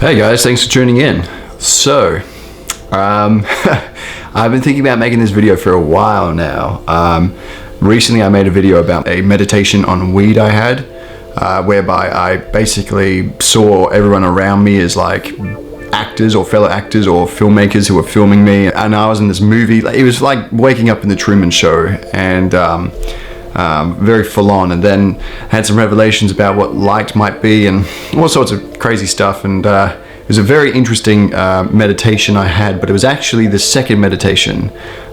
Hey guys, thanks for tuning in. So, I've been thinking about making this video for a while now. Recently I made a video about a meditation on weed I had, whereby I basically saw everyone around me as like actors or fellow actors or filmmakers who were filming me, and I was in this movie. It was like waking up in the Truman Show, and very full on, and then had some revelations about what light might be and all sorts of crazy stuff. And it was a very interesting meditation I had, but it was actually the second meditation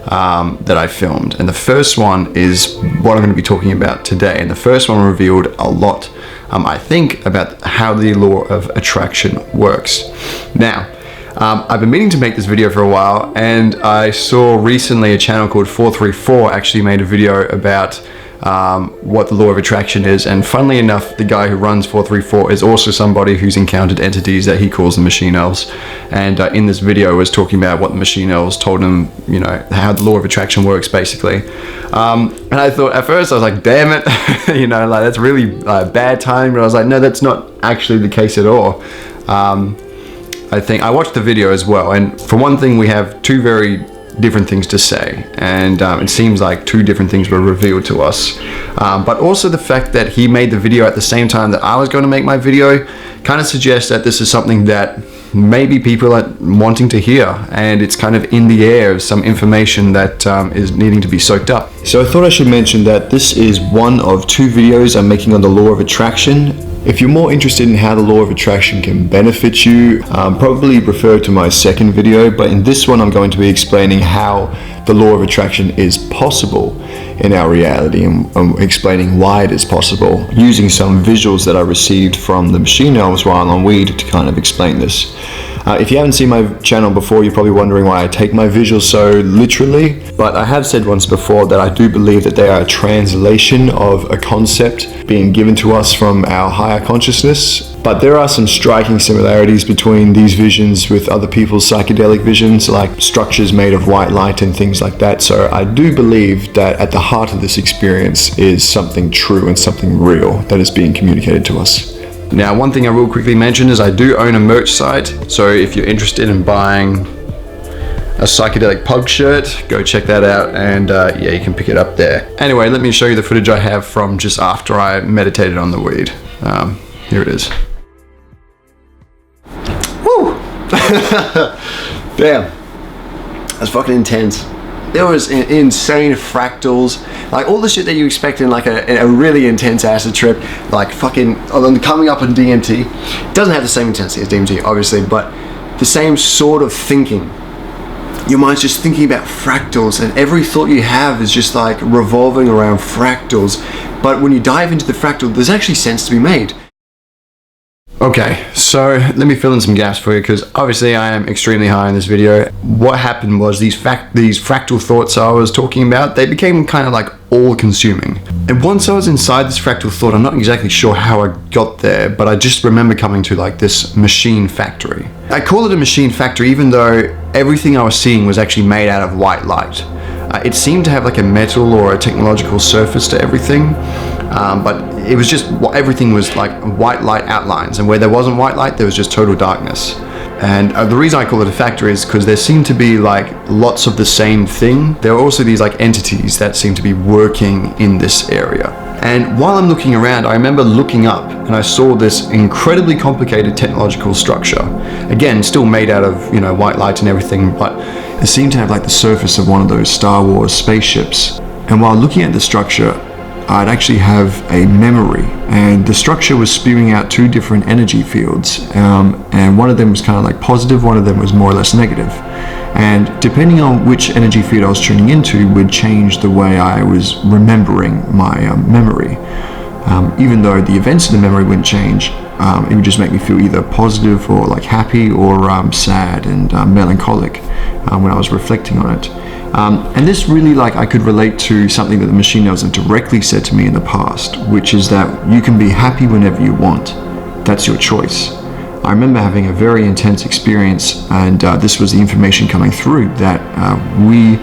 that I filmed, and the first one is what I'm going to be talking about today. And the first one revealed a lot, I think, about how the law of attraction works. Now, I've been meaning to make this video for a while, and I saw recently a channel called 434 actually made a video about what the law of attraction is, and funnily enough, the guy who runs 434 is also somebody who's encountered entities that he calls the machine elves, and in this video was talking about what the machine elves told him, you know, how the law of attraction works basically. And I thought at first, I was like, damn it, you know, like that's really bad timing, but I was like, no, that's not actually the case at all. I think I watched the video as well, and for one thing, we have two very different things to say, and it seems like two different things were revealed to us, but also the fact that he made the video at the same time that I was going to make my video kind of suggests that this is something that maybe people are wanting to hear, and it's kind of in the air of some information that is needing to be soaked up. So I thought I should mention that this is one of two videos I'm making on the law of attraction. If you're more interested in how the law of attraction can benefit you, probably refer to my second video, but in this one I'm going to be explaining how the law of attraction is possible in our reality, and explaining why it is possible, using some visuals that I received from the machine elves while on weed to kind of explain this. If you haven't seen my channel before, you're probably wondering why I take my visuals so literally, but I have said once before that I do believe that they are a translation of a concept being given to us from our higher consciousness. But there are some striking similarities between these visions with other people's psychedelic visions, like structures made of white light and things like that. So I do believe that at the heart of this experience is something true and something real that is being communicated to us. Now, one thing I will quickly mention is I do own a merch site, so if you're interested in buying a psychedelic pug shirt, go check that out, and yeah, you can pick it up there. Anyway, let me show you the footage I have from just after I meditated on the weed. Here it is. Woo! Damn, that's fucking intense. There was insane fractals, like all the shit that you expect in like a really intense acid trip, like fucking coming up on DMT. It doesn't have the same intensity as DMT, obviously, but the same sort of thinking. Your mind's just thinking about fractals, and every thought you have is just like revolving around fractals. But when you dive into the fractal, there's actually sense to be made. Okay, so let me fill in some gaps for you, because obviously I am extremely high in this video. What happened was these fractal thoughts I was talking about, they became kind of like all-consuming. And once I was inside this fractal thought, I'm not exactly sure how I got there, but I just remember coming to like this machine factory. I call it a machine factory even though everything I was seeing was actually made out of white light. It seemed to have like a metal or a technological surface to everything, but it was just, everything was like white light outlines, and where there wasn't white light, there was just total darkness. And the reason I call it a factory is because there seemed to be like lots of the same thing. There were also these like entities that seemed to be working in this area. And while I'm looking around, I remember looking up and I saw this incredibly complicated technological structure. Again, still made out of, you know, white light and everything, but it seemed to have like the surface of one of those Star Wars spaceships. And while looking at the structure, I'd actually have a memory, and the structure was spewing out two different energy fields, and one of them was kind of like positive, one of them was more or less negative. And depending on which energy field I was tuning into would change the way I was remembering my memory. Even though the events of the memory wouldn't change, it would just make me feel either positive or like happy or sad and melancholic when I was reflecting on it. And this really, like, I could relate to something that the machine elves have directly said to me in the past, which is that you can be happy whenever you want. That's your choice. I remember having a very intense experience, and this was the information coming through, that we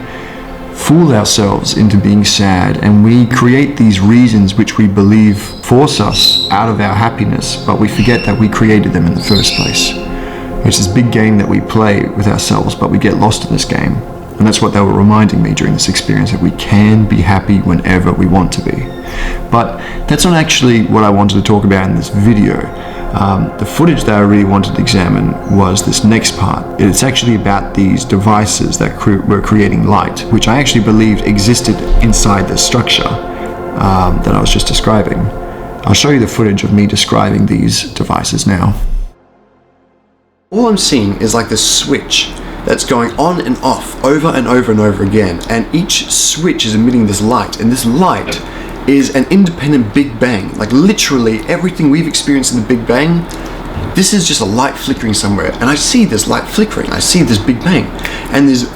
fool ourselves into being sad, and we create these reasons which we believe force us out of our happiness, but we forget that we created them in the first place. It's this big game that we play with ourselves, but we get lost in this game. And that's what they were reminding me during this experience, that we can be happy whenever we want to be. But that's not actually what I wanted to talk about in this video. The footage that I really wanted to examine was this next part. It's actually about these devices that were creating light, which I actually believed existed inside the structure that I was just describing. I'll show you the footage of me describing these devices now. All I'm seeing is like this switch that's going on and off over and over and over again, and each switch is emitting this light, and this light is an independent Big Bang. Like literally everything we've experienced in the Big Bang, this is just a light flickering somewhere, and I see this light flickering, I see this Big Bang, and there's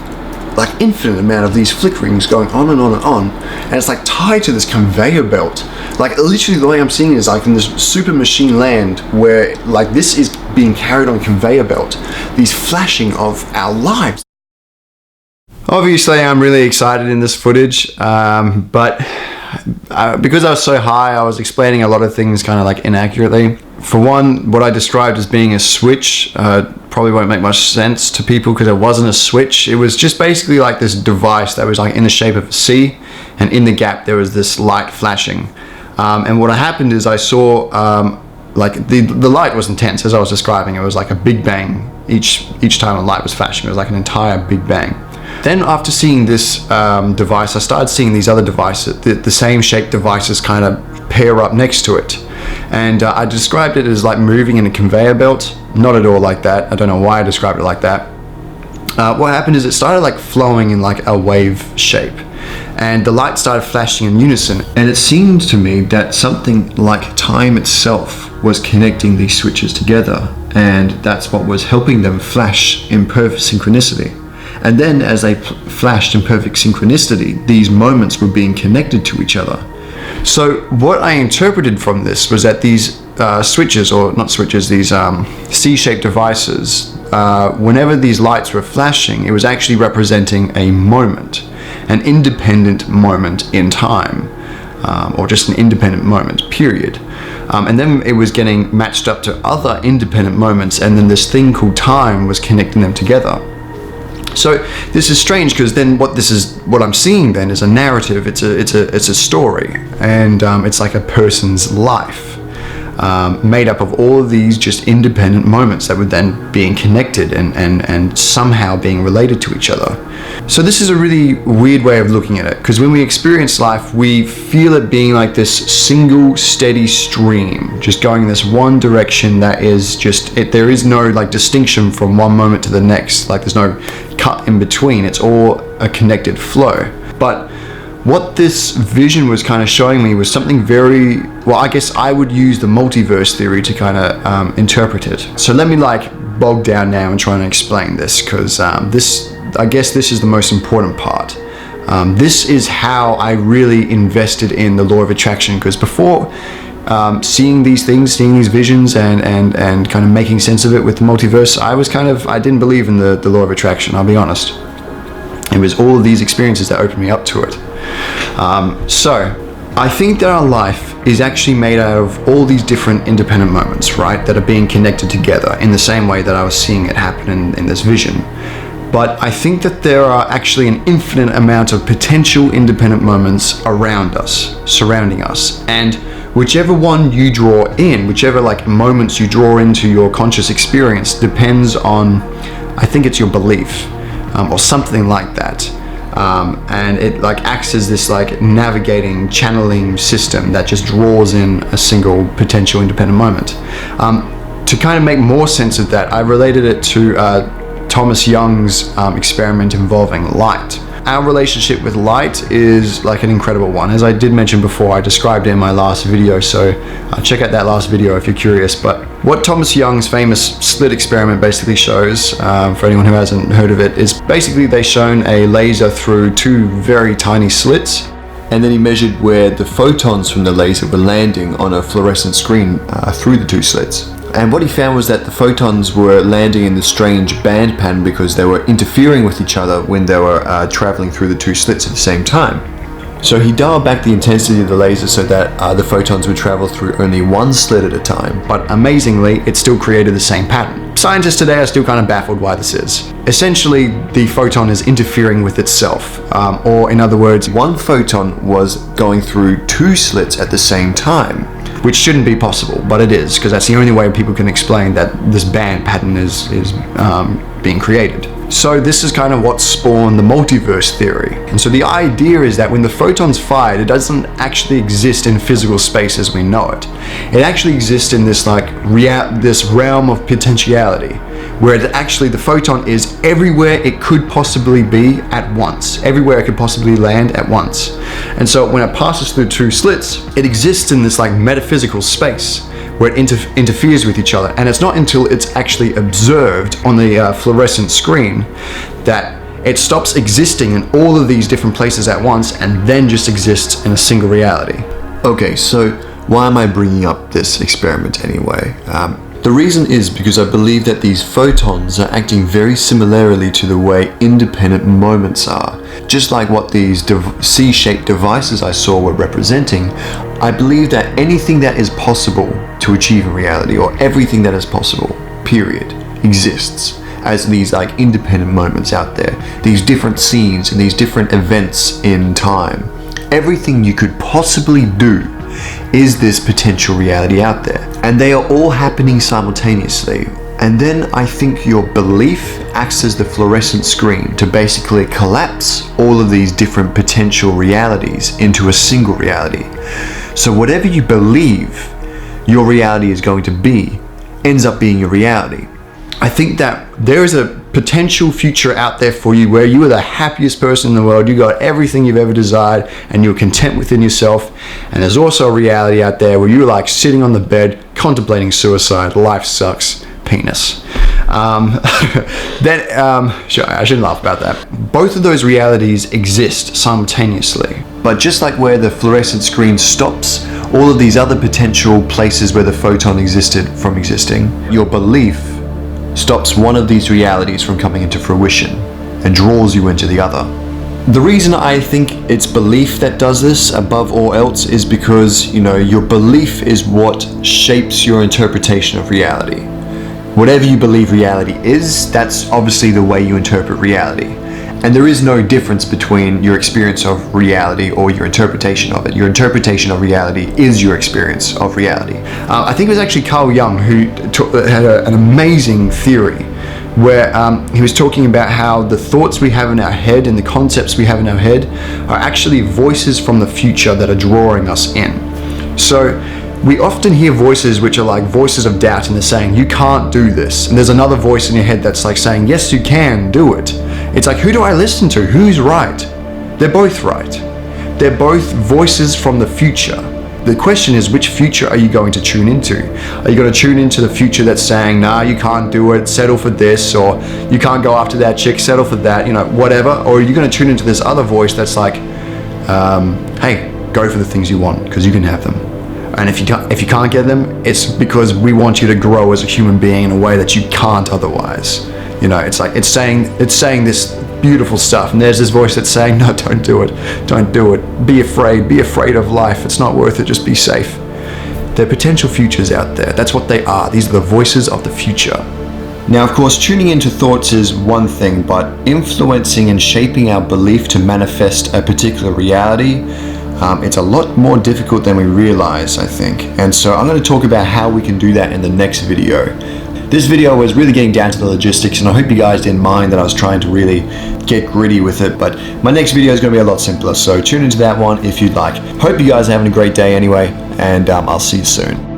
like infinite amount of these flickerings going on and on and on, and it's like tied to this conveyor belt. Like literally the way I'm seeing it is like in this super machine land where like this is being carried on a conveyor belt, these flashing of our lives. Obviously I'm really excited in this footage, but because I was so high, I was explaining a lot of things kind of like inaccurately. For one, what I described as being a switch probably won't make much sense to people because it wasn't a switch. It was just basically like this device that was like in the shape of a C, and in the gap there was this light flashing. And what happened is I saw like the light was intense, as I was describing. It was like a Big Bang each time a light was flashing. It was like an entire Big Bang. Then after seeing this device, I started seeing these other devices, the same shaped devices kind of pair up next to it. And I described it as like moving in a conveyor belt. Not at all like that. I don't know why I described it like that. What happened is it started like flowing in like a wave shape, and the light started flashing in unison. And it seemed to me that something like time itself was connecting these switches together, and that's what was helping them flash in perfect synchronicity. And then as they flashed in perfect synchronicity, these moments were being connected to each other. So what I interpreted from this was that these switches, or not switches, these C-shaped devices, whenever these lights were flashing, it was actually representing a moment, an independent moment in time, or just an independent moment, period. And then it was getting matched up to other independent moments, and then this thing called time was connecting them together. So this is strange, because then what I'm seeing then is a narrative. It's a story, and it's like a person's life, made up of all of these just independent moments that were then being connected and somehow being related to each other. So this is a really weird way of looking at it, because when we experience life, we feel it being like this single steady stream, just going in this one direction that is just it. There is no like distinction from one moment to the next. Like there's no cut in between. It's all a connected flow. But what this vision was kind of showing me was something very, well, I guess I would use the multiverse theory to kind of interpret it. So let me like bog down now and try and explain this, because I guess this is the most important part. This is how I really invested in the law of attraction, because before seeing these things, seeing these visions and kind of making sense of it with the multiverse, I didn't believe in the law of attraction, I'll be honest. It was all of these experiences that opened me up to it. So I think that our life is actually made out of all these different independent moments, right, that are being connected together in the same way that I was seeing it happen in this vision. But I think that there are actually an infinite amount of potential independent moments around us, surrounding us, and whichever one you draw in, whichever like moments you draw into your conscious experience, depends on, I think it's your belief, or something like that. And it like acts as this like navigating, channeling system that just draws in a single potential independent moment. To kind of make more sense of that, I related it to Thomas Young's experiment involving light. Our relationship with light is like an incredible one. As I did mention before, I described it in my last video, so check out that last video if you're curious. But what Thomas Young's famous slit experiment basically shows, for anyone who hasn't heard of it, is basically they shone a laser through two very tiny slits, and then he measured where the photons from the laser were landing on a fluorescent screen through the two slits. And what he found was that the photons were landing in this strange band pattern because they were interfering with each other when they were traveling through the two slits at the same time. So he dialed back the intensity of the laser so that the photons would travel through only one slit at a time, but amazingly it still created the same pattern. Scientists today are still kind of baffled why this is. Essentially, the photon is interfering with itself, or in other words, one photon was going through two slits at the same time, which shouldn't be possible, but it is, because that's the only way people can explain that this band pattern is being created. So this is kind of what spawned the multiverse theory. And so the idea is that when the photon's fired, it doesn't actually exist in physical space as we know it. It actually exists in this this realm of potentiality, where the photon is everywhere it could possibly be at once, everywhere it could possibly land at once. And so when it passes through two slits, it exists in this metaphysical space where it interferes with each other. And it's not until it's actually observed on the fluorescent screen that it stops existing in all of these different places at once and then just exists in a single reality. Okay, so why am I bringing up this experiment anyway? The reason is because I believe that these photons are acting very similarly to the way independent moments are. Just like what these C-shaped devices I saw were representing, I believe that anything that is possible to achieve in reality, or everything that is possible, period, exists as these independent moments out there. These different scenes and these different events in time. Everything you could possibly do is this potential reality out there, and they are all happening simultaneously. And then I think your belief acts as the fluorescent screen to basically collapse all of these different potential realities into a single reality. So whatever you believe your reality is going to be ends up being your reality. I think that there is a potential future out there for you where you are the happiest person in the world, you got everything you've ever desired, and you're content within yourself. And there's also a reality out there where you're sitting on the bed contemplating suicide, life sucks, penis. Sure, I shouldn't laugh about that. Both of those realities exist simultaneously. But just like where the fluorescent screen stops all of these other potential places where the photon existed from existing, your belief stops one of these realities from coming into fruition and draws you into the other. The reason I think it's belief that does this above all else is because, your belief is what shapes your interpretation of reality. Whatever you believe reality is, that's obviously the way you interpret reality. And there is no difference between your experience of reality or your interpretation of it. Your interpretation of reality is your experience of reality. I think it was actually Carl Jung who had an amazing theory where he was talking about how the thoughts we have in our head and the concepts we have in our head are actually voices from the future that are drawing us in. So we often hear voices which are like voices of doubt, and they're saying, you can't do this. And there's another voice in your head that's saying, yes, you can do it. It's who do I listen to? Who's right? They're both right. They're both voices from the future. The question is, which future are you going to tune into? Are you going to tune into the future that's saying, nah, you can't do it, settle for this, or you can't go after that chick, settle for that, whatever? Or are you going to tune into this other voice that's hey, go for the things you want, because you can have them. And if you can't get them, it's because we want you to grow as a human being in a way that you can't otherwise. It's saying this beautiful stuff, and there's this voice that's saying, no, don't do it, be afraid of life, it's not worth it, just be safe. There are potential futures out there. That's what they are. These are the voices of the future. Now, of course, tuning into thoughts is one thing, but influencing and shaping our belief to manifest a particular reality, it's a lot more difficult than we realize, I think. And so I'm going to talk about how we can do that in the next video. This video was really getting down to the logistics, and I hope you guys didn't mind that I was trying to really get gritty with it, but my next video is going to be a lot simpler, so tune into that one if you'd like. Hope you guys are having a great day anyway, and I'll see you soon.